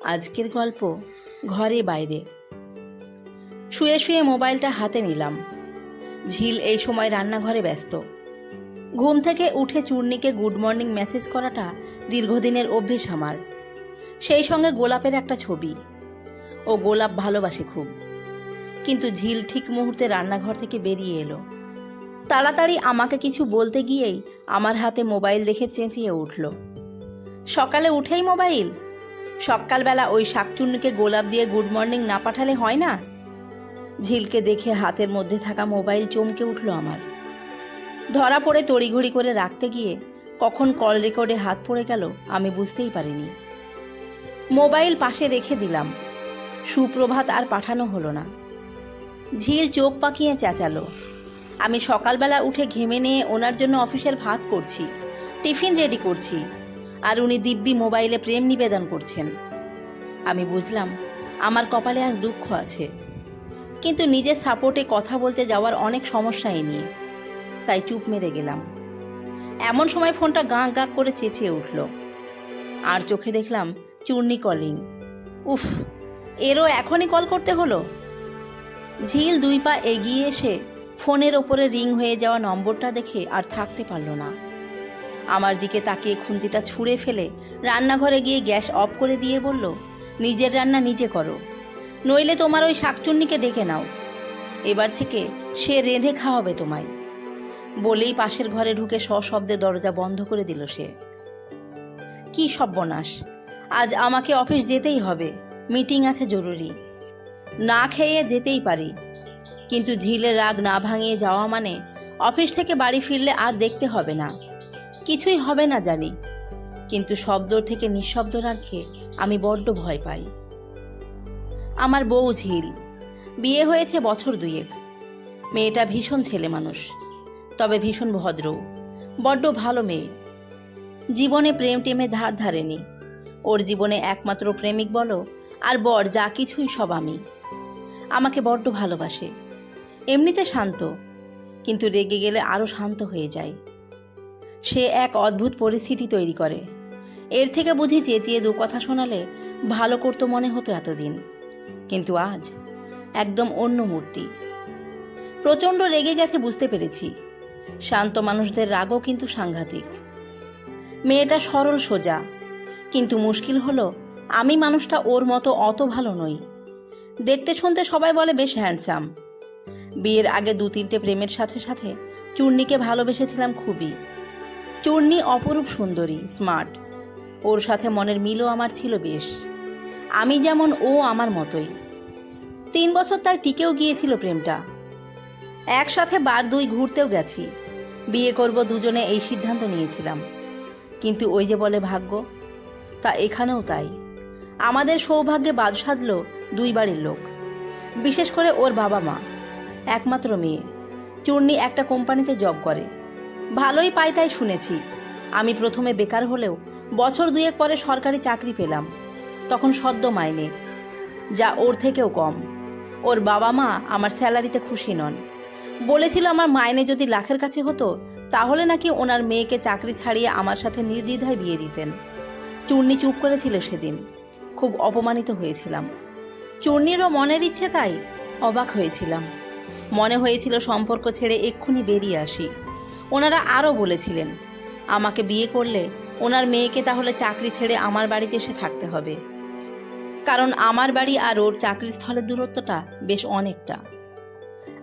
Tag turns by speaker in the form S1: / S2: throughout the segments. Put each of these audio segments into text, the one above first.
S1: আজকের গল্প ঘরে বাইরে। শুয়ে শুয়ে মোবাইলটা হাতে নিলাম। ঝিল এই সময় রান্নাঘরে ব্যস্ত। ঘুম থেকে উঠে চূর্ণীকে গুড মর্নিং মেসেজ করাটা দীর্ঘদিনের অভ্যেস আমার। সেই সঙ্গে গোলাপের একটা ছবি। ও গোলাপ ভালোবাসে খুব। কিন্তু ঝিল ঠিক মুহূর্তে রান্নাঘর থেকে বেরিয়ে এলো। তাড়াতাড়ি আমাকে কিছু বলতে গিয়েই আমার হাতে মোবাইল দেখে চেঁচিয়ে উঠল, সকালে উঠেই মোবাইল? সকালবেলা ওই শাকচুন্নিকে গোলাপ দিয়ে গুড মর্নিং না পাঠালে হয় না? ঝিলকে দেখে হাতের মধ্যে থাকা মোবাইল চমকে উঠল আমার। ধরা পড়ে তড়িঘড়ি করে রাখতে গিয়ে কখন কল রেকর্ডে হাত পড়ে গেল আমি বুঝতেই পারিনি। মোবাইল পাশে রেখে দিলাম। সুপ্রভাত আর পাঠানো হলো না। ঝিল চোখ পাকিয়ে চেঁচালো, আমি সকালবেলা উঠে ঘেমে নিয়ে ওনার জন্য অফিসের ভাত করছি, টিফিন রেডি করছি, আর উনি দিব্যি মোবাইলে প্রেম নিবেদন করছেন। আমি বুঝলাম আমার কপালে আজ দুঃখ আছে, কিন্তু নিজের সাপোর্টে কথা বলতে যাওয়ার অনেক সমস্যা এ নিয়ে, তাই চুপ মেরে গেলাম। এমন সময় ফোনটা গাঁ গাঁ করে চেঁচিয়ে উঠল, আর চোখে দেখলাম চূর্ণী কলিং। উফ, এরও এখনই কল করতে হলো। ঝিল 2 পা এগিয়ে এসে ফোনের ওপরে রিং হয়ে যাওয়া নম্বরটা দেখে আর থাকতে পারল না। আমার দিকে তাকিয়ে খুন্তিটা ছুঁড়ে ফেলে রান্নাঘরে গিয়ে গ্যাস অফ করে দিয়ে বলল, নিজের রান্না নিজে করো, নইলে তোমার ওই শাকচুন্নিকে ডেকে নাও। এবার থেকে সে রেঁধে খাওয়াবে তোমায়। বলেই পাশের ঘরে ঢুকে সশব্দে দরজা বন্ধ করে দিল সে। কি সর্বনাশ! আজ আমাকে অফিস যেতেই হবে, মিটিং আছে জরুরি। না খেয়ে যেতেই পারি, কিন্তু ঝিলের রাগ না ভাঙিয়ে যাওয়া মানে অফিস থেকে বাড়ি ফিরলে আর দেখতে হবে না। কিছুই হবে না জানি, কিন্তু শব্দ থেকে নিঃশব্দ রাগকে আমি বড্ড ভয় পাই। আমার বউ ঝিল, বিয়ে হয়েছে বছর 2। মেয়েটা ভীষণ ছেলে মানুষ, তবে ভীষণ ভদ্র, বড্ড ভালো মেয়ে। জীবনে প্রেম টেমে ধার ধারেনি। ওর জীবনে একমাত্র প্রেমিক বলো আর বর, যা কিছুই সব আমি। আমাকে বড্ড ভালোবাসে। এমনিতে শান্ত, কিন্তু রেগে গেলে আরো শান্ত হয়ে যায়। সে এক অদ্ভুত পরিস্থিতি তৈরি করে। এর থেকে বুঝি চেঁচিয়ে 2 কথা শোনালে ভালো করতো মনে হতো এতদিন, কিন্তু আজ একদম অন্য মূর্তি। প্রচণ্ড রেগে গেছে বুঝতে পেরেছি। শান্ত মানুষদের রাগও কিন্তু সাংঘাতিক। মেয়েটা সরল সোজা, কিন্তু মুশকিল হলো আমি মানুষটা ওর মতো অত ভালো নই। দেখতে শুনতে সবাই বলে বেশ হ্যান্ডসাম। বিয়ের আগে 2-3টে প্রেমের সাথে সাথে চূর্ণীকে ভালোবেসেছিলাম খুবই। চূর্ণী অপরূপ সুন্দরী, স্মার্ট। ওর সাথে মনের মিলও আমার ছিল বেশ। আমি যেমন, ও আমার মতোই। 3 বছর তাই টিকেও গিয়েছিল প্রেমটা। একসাথে 2 ঘুরতেও গেছি। বিয়ে করব দুজনে এই সিদ্ধান্ত নিয়েছিলাম। কিন্তু ওই যে বলে ভাগ্য, তা এখানেও তাই। আমাদের সৌভাগ্যে বাদ সাধল 2 বাড়ির লোক, বিশেষ করে ওর বাবা মা। একমাত্র মেয়ে। চূর্ণী একটা কোম্পানিতে জব করে, ভালোই পায়টাই শুনেছি। আমি প্রথমে বেকার হলেও বছর 2 পরে সরকারি চাকরি পেলাম, তখন সদ্য মাইনে, যা ওর থেকেও কম। ওর বাবা মা আমার স্যালারিতে খুশি নন। বলেছিল আমার মাইনে যদি লাখের কাছে হতো তাহলে নাকি ওনার মেয়েকে চাকরি ছাড়িয়ে আমার সাথে নির্দ্বিধায় বিয়ে দিতেন। চূর্ণী চুপ করেছিল সেদিন। খুব অপমানিত হয়েছিলাম। চূর্ণীরও মনের ইচ্ছে তাই। অবাক হয়েছিলাম। মনে হয়েছিল সম্পর্ক ছেড়ে এক্ষুনি বেরিয়ে আসি। ওনারা আরও বলেছিলেন আমাকে বিয়ে করলে ওনার মেয়েকে তাহলে চাকরি ছেড়ে আমার বাড়িতে এসে থাকতে হবে, কারণ আমার বাড়ি আর ওর চাকরির স্থলের দূরত্বটা বেশ অনেকটা।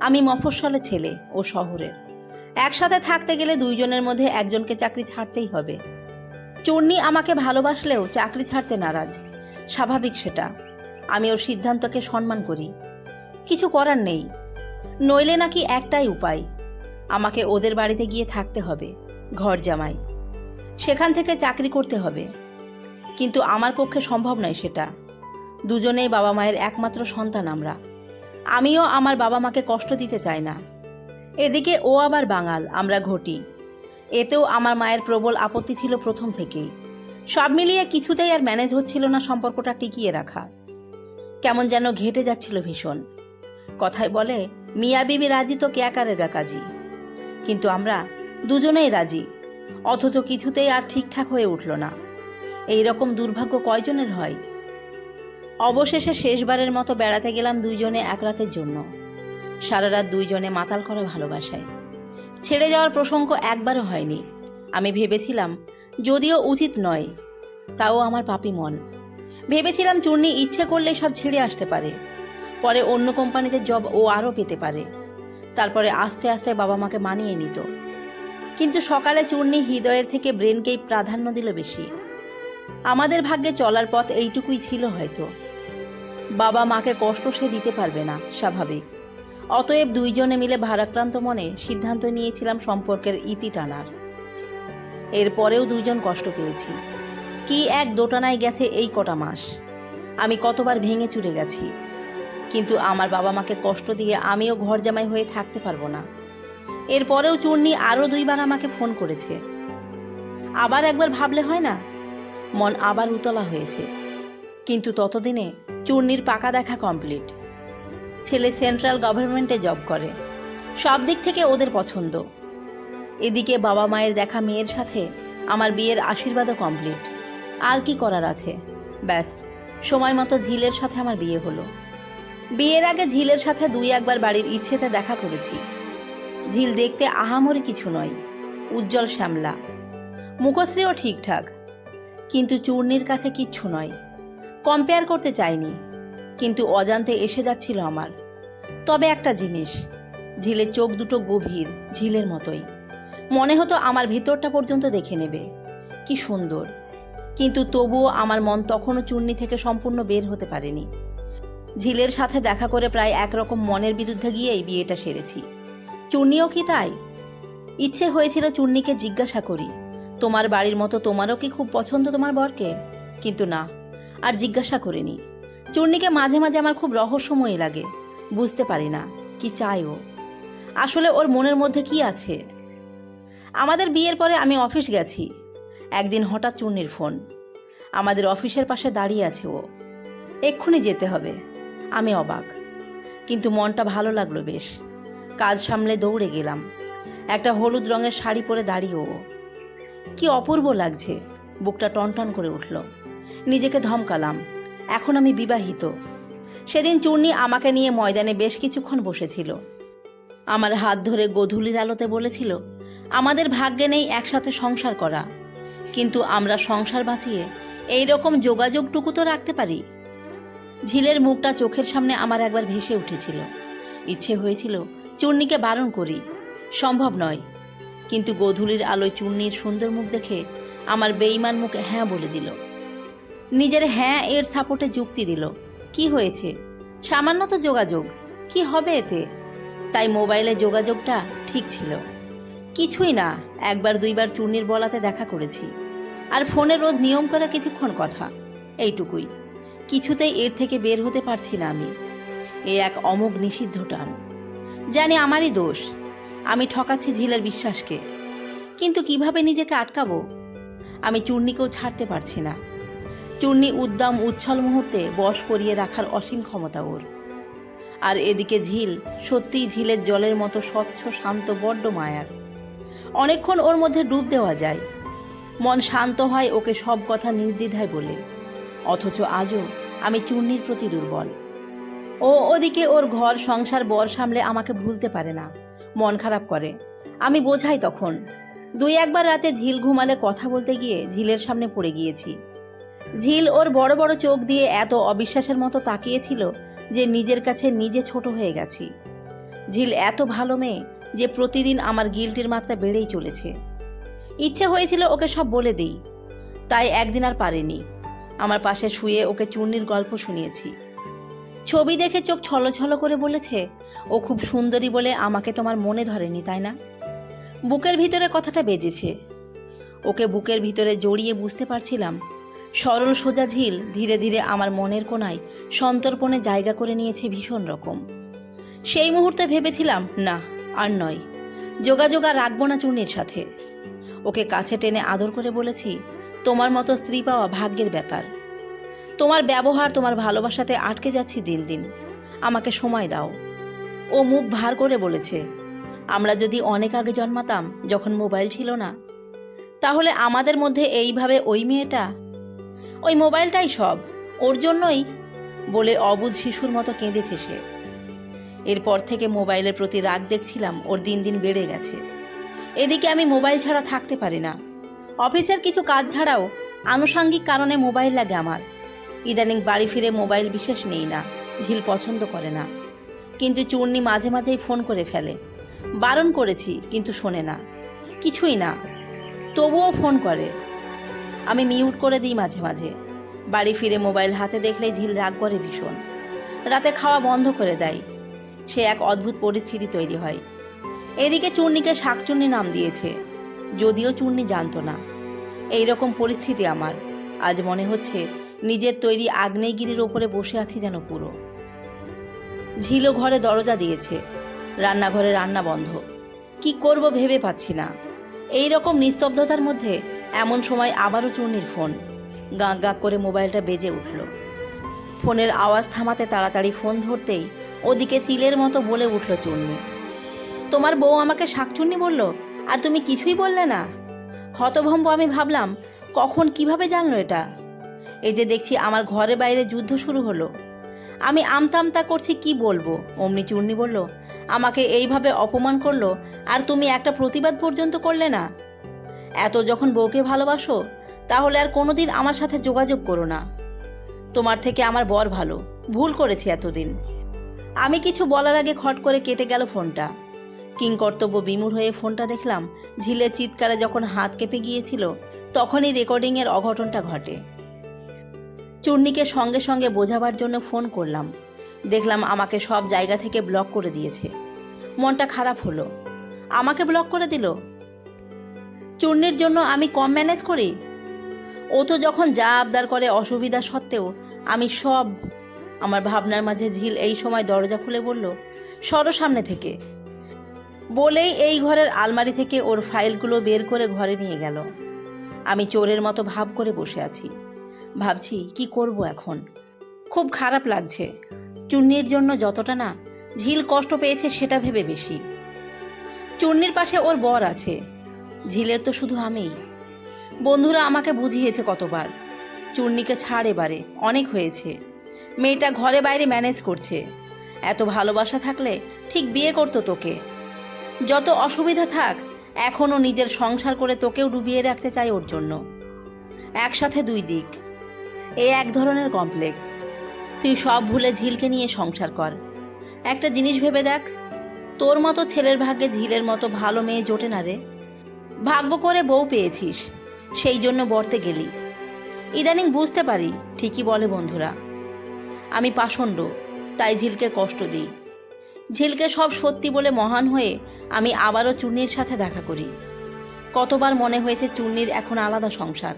S1: আমি মফস্বলে ছেলে, ও শহরের। একসাথে থাকতে গেলে 2 জনের মধ্যে একজনকে চাকরি ছাড়তেই হবে। চূর্ণী আমাকে ভালোবাসলেও চাকরি ছাড়তে নারাজ। স্বাভাবিক সেটা। আমি ওর সিদ্ধান্তকে সম্মান করি। কিছু করার নেই। নইলে নাকি একটাই উপায়, আমাকে ওদের বাড়িতে গিয়ে থাকতে হবে, ঘর জামাই। সেখান থেকে চাকরি করতে হবে। কিন্তু আমার পক্ষে সম্ভব নয় সেটা। দুজনেই বাবা মায়ের একমাত্র সন্তান আমরা। আমিও আমার বাবা মাকে কষ্ট দিতে চাই না। এদিকে ও আবার বাঙাল, আমরা ঘটি। এতেও আমার মায়ের প্রবল আপত্তি ছিল প্রথম থেকেই। সব মিলিয়ে কিছুতেই আর ম্যানেজ হচ্ছিল না সম্পর্কটা টিকিয়ে রাখা। কেমন যেন ঘেটে যাচ্ছিল ভীষণ। কথায় বলে মিয়া বিবি রাজি তো কেয়া কারেগা কাজী। কিন্তু আমরা দুজনেই রাজি, অথচ কিছুতেই আর ঠিকঠাক হয়ে উঠল না। এই রকম দুর্ভাগ্য কয়জনের হয়? অবশেষে শেষবারের মতো বেড়াতে গেলাম দুইজনে এক রাতের জন্য। সারা রাত দুইজনে মাতাল করা ভালোবাসায়। ছেড়ে যাওয়ার প্রসঙ্গ একবারও হয়নি। আমি ভেবেছিলাম, যদিও উচিত নয়, তাও আমার পাপী মন। ভেবেছিলাম চূর্ণী ইচ্ছে করলে সব ছেড়ে আসতে পারে, পরে অন্য কোম্পানিতে জব ও আরও পেতে পারে, তারপরে আস্তে আস্তে বাবা মাকে মানিয়ে নিত। কিন্তু সকালে চূর্ণী হৃদয়ের থেকে ব্রেনকেই প্রাধান্য দিল বেশি। আমাদের ভাগ্যে চলার পথ এইটুকুই ছিল হয়তো। বাবা মাকে কষ্ট সে দিতে পারবে না, স্বাভাবিক। অতএব দুইজনে মিলে ভারাক্রান্ত মনে সিদ্ধান্ত নিয়েছিলাম সম্পর্কের ইতি টানার। এরপরেও দুইজন কষ্ট পেয়েছি। কি এক দোটানায় গেছে এই কটা মাস। আমি কতবার ভেঙে চুরে গেছি, কিন্তু আমার বাবা মাকে কষ্ট দিয়ে আমিও ঘর জামাই হয়ে থাকতে পারবো না। এরপরেও চূর্ণী আরও দুইবার আমাকে ফোন করেছে। আবার একবার ভাবলে হয় না? মন আবার উতলা হয়েছে। কিন্তু ততদিনে চূর্ণীর পাকা দেখা কমপ্লিট। ছেলে সেন্ট্রাল গভর্নমেন্টে জব করে, সব দিক থেকে ওদের পছন্দ। এদিকে বাবা মায়ের দেখা মেয়ের সাথে আমার বিয়ের আশীর্বাদও কমপ্লিট। আর কি করার আছে? ব্যাস, সময় মতো ঝিলের সাথে আমার বিয়ে হলো। বিয়ের আগে ঝিলের সাথে দুই একবার বাড়ির ইচ্ছেতে দেখা করেছি। ঝিল দেখতে আহামরি কিছু নয়, উজ্জ্বল শ্যামলা, মুখশ্রীও ঠিকঠাক, কিন্তু চূর্ণীর কাছে কিচ্ছু নয়। কম্পেয়ার করতে চাইনি, কিন্তু অজান্তে এসে যাচ্ছিল আমার। তবে একটা জিনিস, ঝিলের চোখ দুটো গভীর, ঝিলের মতোই। মনে হতো আমার ভিতরটা পর্যন্ত দেখে নেবে। কি সুন্দর! কিন্তু তবুও আমার মন তখনও চূর্ণী থেকে সম্পূর্ণ বের হতে পারেনি। ঝিলের সাথে দেখা করে প্রায় একরকম মনের বিরুদ্ধে গিয়েই বিয়েটা সেরেছি। চূর্ণীও কি তাই? ইচ্ছে হয়েছিল চূর্ণীকে জিজ্ঞাসা করি, তোমার বাড়ির মতো তোমারও কি খুব পছন্দ তোমার বরকে? কিন্তু না, আর জিজ্ঞাসা করিনি। চূর্ণীকে মাঝে মাঝে আমার খুব রহস্যময় লাগে, বুঝতে পারি না কি চাই ও। আসলে ওর মনের মধ্যে কি আছে। আমাদের বিয়ের পরে আমি অফিস গেছি। একদিন হঠাৎ চূর্ণীর ফোন। আমাদের অফিসের পাশে দাঁড়িয়ে আছে ও, এক্ষুনি যেতে হবে। আমি অবাক, কিন্তু মনটা ভালো লাগলো বেশ। কাজ সামলে দৌড়ে গেলাম। একটা হলুদ রঙের শাড়ি পরে দাঁড়িয়ে ও, কি অপূর্ব লাগছে। বুকটা টনটন করে উঠল। নিজেকে ধমকালাম, এখন আমি বিবাহিত। সেদিন চূর্ণী আমাকে নিয়ে ময়দানে বেশ কিছুক্ষণ বসেছিল। আমার হাত ধরে গোধূলির আলোতে বলেছিল, আমাদের ভাগ্যে নেই একসাথে সংসার করা, কিন্তু আমরা সংসার বাঁচিয়ে এই রকম যোগাযোগটুকু তো রাখতে পারি। ঝিলের মুখটা চোখের সামনে আমার একবার ভেসে উঠেছিল। ইচ্ছে হয়েছিল চূর্ণীকে বারণ করি, সম্ভব নয়। কিন্তু গোধূলির আলোয় চূর্ণীর সুন্দর মুখ দেখে আমার বেঈমান মুখ হ্যাঁ বলে দিল। নিজের হ্যাঁ এর সাপোর্টে যুক্তি দিল। কি হয়েছে? সামান্য তো যোগাযোগ, কি হবে এতে? তাই মোবাইলে যোগাযোগটা ঠিক ছিল। কিছুই না, একবার দুইবার চূর্ণীর বলাতে দেখা করেছি, আর ফোনে রোজ নিয়ম করা কিছুক্ষণ কথা, এইটুকুই। কিছুতেই এর থেকে বের হতে পারছি না আমি। এ এক অমোঘ নিষিদ্ধ টান। জানি আমারই দোষ, আমি ঠকাচ্ছি ঝিলের বিশ্বাসকে, কিন্তু কিভাবে নিজেকে আটকাবো? আমি চূর্ণীকেও ছাড়তে পারছি না। চূর্ণী উদ্দাম উচ্ছল মুহূর্তে বশ করিয়ে রাখার অসীম ক্ষমতা ওর। আর এদিকে ঝিল সত্যিই ঝিলের জলের মতো স্বচ্ছ, শান্ত, বড্ড মায়ার। অনেকক্ষণ ওর মধ্যে ডুব দেওয়া যায়, মন শান্ত হয় ওকে সব কথা নির্দ্বিধায় বলে। অথচ আজও আমি চূর্ণীর প্রতি দুর্বল। ও ওদিকে ওর ঘর সংসার বর সামলে আমাকে ভুলতে পারে না, মন খারাপ করে। আমি বোঝাই তখন। দুই একবার রাতে ঝিল ঘুমালে কথা বলতে গিয়ে ঝিলের সামনে পড়ে গিয়েছি। ঝিল ওর বড় বড় চোখ দিয়ে এত অবিশ্বাসের মতো তাকিয়েছিল যে নিজের কাছে নিজে ছোট হয়ে গেছি। ঝিল এত ভালো মেয়ে যে প্রতিদিন আমার গিল্টির মাত্রা বেড়েই চলেছে। ইচ্ছে হয়েছিল ওকে সব বলে দিই, তাই একদিন আর পারিনি। আমার পাশে শুয়ে ওকে চূর্ণীর গল্প শুনিয়েছি। ছবি দেখে চোখ ছলছল করে বলেছে, ও খুব সুন্দরী বলে আমাকে তোমার মনে ধরেনি, তাই না? বুকের ভিতরে কথাটা বেজেছে। ওকে বুকের ভিতরে জড়িয়ে বুঝতে পারছিলাম সরল সোজা ঝিল ধীরে ধীরে আমার মনের কোণায় সন্তর্পণে জায়গা করে নিয়েছে ভীষণ রকম। সেই মুহূর্তে ভেবেছিলাম, না, আর নয়, যোগাযোগ আর রাখবো না চূর্ণীর সাথে। ওকে কাছে টেনে আদর করে বলেছি, তোমার মতো স্ত্রী পাওয়া ভাগ্যের ব্যাপার। তোমার ব্যবহার, তোমার ভালোবাসাতে আটকে যাচ্ছি দিন দিন, আমাকে সময় দাও। ও মুখ ভার করে বলেছে, আমরা যদি অনেক আগে জন্মাতাম, যখন মোবাইল ছিল না, তাহলে আমাদের মধ্যে এইভাবে ওই মেয়েটা, ওই মোবাইলটাই সব, ওর জন্যই। বলে অবুঝ শিশুর মতো কেঁদেছে সে। এরপর থেকে মোবাইলের প্রতি রাগ দেখছিলাম ওর দিন দিন বেড়ে গেছে। এদিকে আমি মোবাইল ছাড়া থাকতে পারি না। অফিসের কিছু কাজ ছাড়াও আনুষাঙ্গিক কারণে মোবাইল লাগে আমার। ইদানিং বাড়ি ফিরে মোবাইল বিশেষ নেই না, ঝিল পছন্দ করে না। কিন্তু চূর্ণি মাঝে মাঝেই ফোন করে ফেলে। বারণ করেছি কিন্তু শোনে না, কিছুই না, তবুও ফোন করে। আমি মিউট করে দিই মাঝে মাঝে। বাড়ি ফিরে মোবাইল হাতে দেখলেই ঝিল রাগ করে ভীষণ। রাতে খাওয়া বন্ধ করে দেয়। সে এক অদ্ভুত পরিস্থিতি তৈরি হয়। এদিকে চূর্ণিকে শাকচুন্নি নাম দিয়েছে, যদিও চূর্ণি জানতো না। এই রকম পরিস্থিতি আমার। আজ মনে হচ্ছে নিজের তৈরি আগ্নেয়গিরির ওপরে বসে আছি যেন পুরো। ঝিলও ঘরে দরজা দিয়েছে, রান্নাঘরে রান্না বন্ধ। কি করব ভেবে পাচ্ছি না। এই রকম নিস্তব্ধতার মধ্যে এমন সময় আবারও চূর্ণির ফোন। গাঁ গাঁ করে মোবাইলটা বেজে উঠল। ফোনের আওয়াজ থামাতে তাড়াতাড়ি ফোন ধরতেই ওদিকে চিলের মতো বলে উঠল চূর্ণি, তোমার বউ আমাকে শাকচুন্নি বলল আর তুমি কিছুই বললে না? হতভম্ব আমি ভাবলাম কখন কিভাবে জানলো এটা? এই যে দেখছি আমার ঘরে বাইরে যুদ্ধ শুরু হলো। আমি আমতামতা করছি কি বলবো, অমনি চূর্ণি বলল, আমাকে এইভাবে অপমান করলো আর তুমি একটা প্রতিবাদ পর্যন্ত করলে না? এত যখন বউকে ভালোবাসো তাহলে আর কোনোদিন আমার সাথে যোগাযোগ করো না। তোমার থেকে আমার বর ভালো, ভুল করেছি এতদিন। আমি কিছু বলার আগে খট করে কেটে গেল ফোনটা। কিংকর্তব্য বিমূঢ় হয়ে ফোনটা দেখলাম ঝিলের চিৎকারে যখন হাত কেঁপে গিয়েছিল তখনই রেকর্ডিংয়ের অঘটনটা ঘটে। চূর্ণিকে সঙ্গে সঙ্গে বোঝাবার জন্য ফোন করলাম। দেখলাম আমাকে সব জায়গা থেকে ব্লক করে দিয়েছে। মনটা খারাপ হলো। আমাকে ব্লক করে দিল। চূর্ণির জন্য আমি কম ম্যানেজ করি? ও তো যখন যা আবদার করে অসুবিধা সত্ত্বেও আমি সব। আমার ভাবনার মাঝে ঝিল এই সময় দরজা খুলে বলল, সরো সামনে থেকে। বলেই এই ঘরের আলমারি থেকে ওর ফাইলগুলো বের করে ঘরে নিয়ে গেল। আমি চোরের মতো ভাব করে বসে আছি। ভাবছি কি করব এখন। খুব খারাপ লাগছে। চূর্ণির জন্য যতটা না ঝিল কষ্ট পেয়েছে সেটা ভেবে বেশি। চূর্ণির পাশে ওর বর আছে, ঝিলের তো শুধু আমিই। বন্ধুরা আমাকে বুঝিয়েছে কতবার, চূর্ণিকে ছাড়, এবারে অনেক হয়েছে। মেয়েটা ঘরে বাইরে ম্যানেজ করছে। এত ভালোবাসা থাকলে ঠিক বিয়ে করতো তোকে। যত অসুবিধা থাক এখনও নিজের সংসার করে তোকেও ডুবিয়ে রাখতে চাই ওর জন্য। একসাথে দুই দিক, এ এক ধরনের কমপ্লেক্স। তুই সব ভুলে ঝিলকে নিয়ে সংসার কর। একটা জিনিস ভেবে দেখ, তোর মতো ছেলের ভাগ্যে ঝিলের মতো ভালো মেয়ে জোটে না রে। ভাগ্য করে বউ পেয়েছিস, সেই জন্য বর্তে গেলি। ইদানিং বুঝতে পারি, ঠিকই বলে বন্ধুরা, আমি পাষণ্ড, তাই ঝিলকে কষ্ট দিই। ঝিলকে সব সত্যি বলে মহান হয়ে আমি আবারও চূর্ণির সাথে দেখা করি। কতবার মনে হয়েছে চূর্ণির এখন আলাদা সংসার।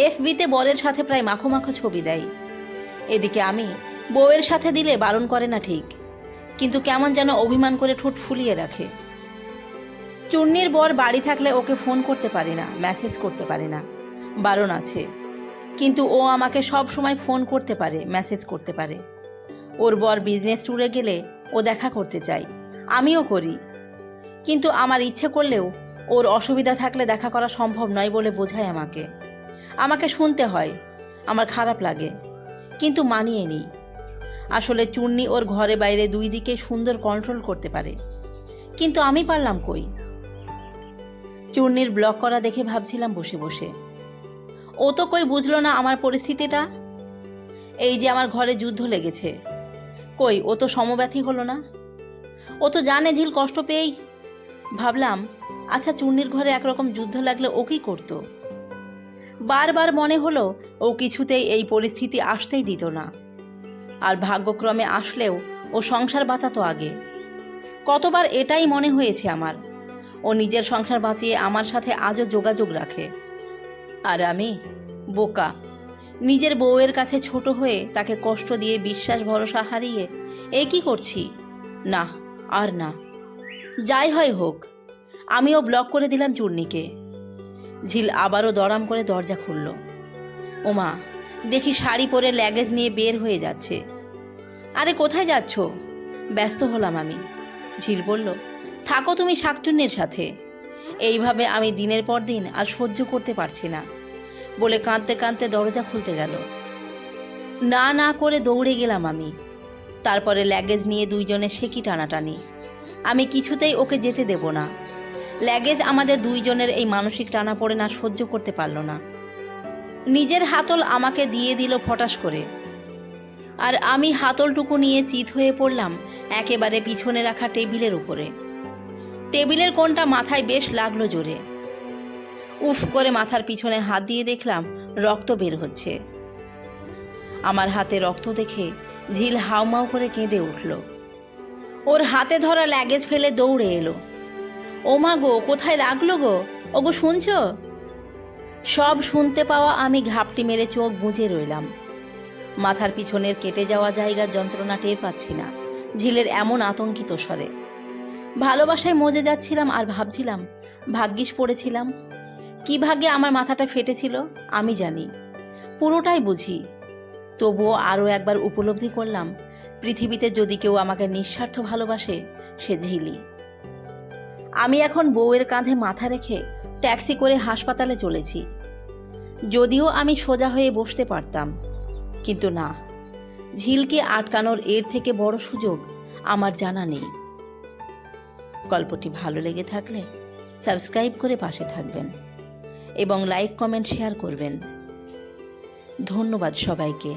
S1: এফবিতে বরের সাথে প্রায় মাখো মাখো ছবি দেয়। এদিকে আমি বউয়ের সাথে দিলে বারণ করে না ঠিক, কিন্তু কেমন যেন অভিমান করে ঠোঁট ফুলিয়ে রাখে। চূর্ণির বর বাড়ি থাকলে ওকে ফোন করতে পারি না, মেসেজ করতে পারি না, বারণ আছে। কিন্তু ও আমাকে সব সময় ফোন করতে পারে, মেসেজ করতে পারে। ওর বর বিজনেস ট্যুরে গেলে ও দেখা করতে চাই, আমিও করি। কিন্তু আমার ইচ্ছে করলেও ওর অসুবিধা থাকলে দেখা করা সম্ভব নয় বলে বোঝায় আমাকে। আমাকে শুনতে হয়, আমার খারাপ লাগে, কিন্তু মানিয়ে নিই। আসলে চূর্ণি ওর ঘরে বাইরে দুই দিকে সুন্দর কন্ট্রোল করতে পারে, কিন্তু আমি পারলাম কই? চূর্ণির ব্লক করা দেখে ভাবছিলাম বসে বসে, ও তো কই বুঝলো না আমার পরিস্থিতিটা। এই যে আমার ঘরে যুদ্ধ লেগেছে, কই ও তো সমব্যথী হলো না। ও তো জানে ঝিল কষ্ট পেয়েই। ভাবলাম, আচ্ছা চূর্ণির ঘরে একরকম যুদ্ধ লাগলে ও কি করতো? বারবার মনে হলো ও কিছুতেই এই পরিস্থিতি আসতেই দিত না। আর ভাগ্যক্রমে আসলেও ও সংসার বাঁচাতো আগে। কতবার এটাই মনে হয়েছে আমার। ও নিজের সংসার বাঁচিয়ে আমার সাথে আজও যোগাযোগ রাখে। আর আমি বোকা, নিজের বউয়ের কাছে ছোট হয়ে তাকে কষ্ট দিয়ে বিশ্বাস ভরসা হারিয়ে এ কি করছি? না, আর না। যাই হয় হোক, আমিও ব্লক করে দিলাম চূর্ণিকে। ঝিল আবারও দড়াম করে দরজা খুলল। ওমা, দেখি শাড়ি পরে ল্যাগেজ নিয়ে বের হয়ে যাচ্ছে। আরে কোথায় যাচ্ছ? ব্যস্ত হলাম আমি। ঝিল বলল, থাকো তুমি শাকচুন্নির সাথে। এইভাবে আমি দিনের পর দিন আর সহ্য করতে পারছি না, বলে কাঁদতে কাঁদতে দরজা খুলতে গেল। না না করে দৌড়ে গেলাম আমি। তারপরে ল্যাগেজ নিয়ে দুইজনের সেকি টানাটানি। আমি কিছুতেই ওকে যেতে দেব না। ল্যাগেজ আমাদের দুইজনের এই মানসিক টানাপোড়েন আর সহ্য করতে পারল না। নিজের হাতল আমাকে দিয়ে দিল ফটাস করে, আর আমি হাতলটুকু নিয়ে চিত হয়ে পড়লাম একেবারে পিছনে রাখা টেবিলের উপরে। টেবিলের কোণটা মাথায় বেশ লাগলো জোরে। উফ করে মাথার পিছনে হাত দিয়ে দেখলাম রক্ত বের হচ্ছে। আমার হাতে রক্ত দেখে ঝিল হাউমাউ করে কেঁদে উঠল। ওর হাতে ধরা ল্যাগেজ ফেলে দৌড়ে এলো। ও মা গো, কোথায় রাখলো গো? ওগো শুনছ? সব শুনতে পাওয়া আমি ঘাপটি মেরে চোখ বুজে রইলাম। মাথার পিছনের কেটে যাওয়া জায়গার যন্ত্রণা টের পাচ্ছি না ঝিলের এমন আতঙ্কিত স্বরে। ভালোবাসায় মজে যাচ্ছিলাম আর ভাবছিলাম ভাগ্যিস পড়েছিলাম। কি ভাগ্যে আমার মাথাটা ফেটেছিল আমি জানি, পুরোটাই বুঝি। তবুও আরও একবার উপলব্ধি করলাম পৃথিবীতে যদি কেউ আমাকে নিঃস্বার্থ ভালোবাসে সে ঝিলি। আমি এখন বউয়ের কাঁধে মাথা রেখে ট্যাক্সি করে হাসপাতালে চলেছি। যদিও আমি সোজা হয়ে বসতে পারতাম, কিন্তু না, ঝিলকে আটকানোর এর থেকে বড় সুযোগ আমার জানা নেই। গল্পটি ভালো লেগে থাকলে সাবস্ক্রাইব করে পাশে থাকবেন এবং লাইক কমেন্ট শেয়ার করবেন। ধন্যবাদ সবাইকে।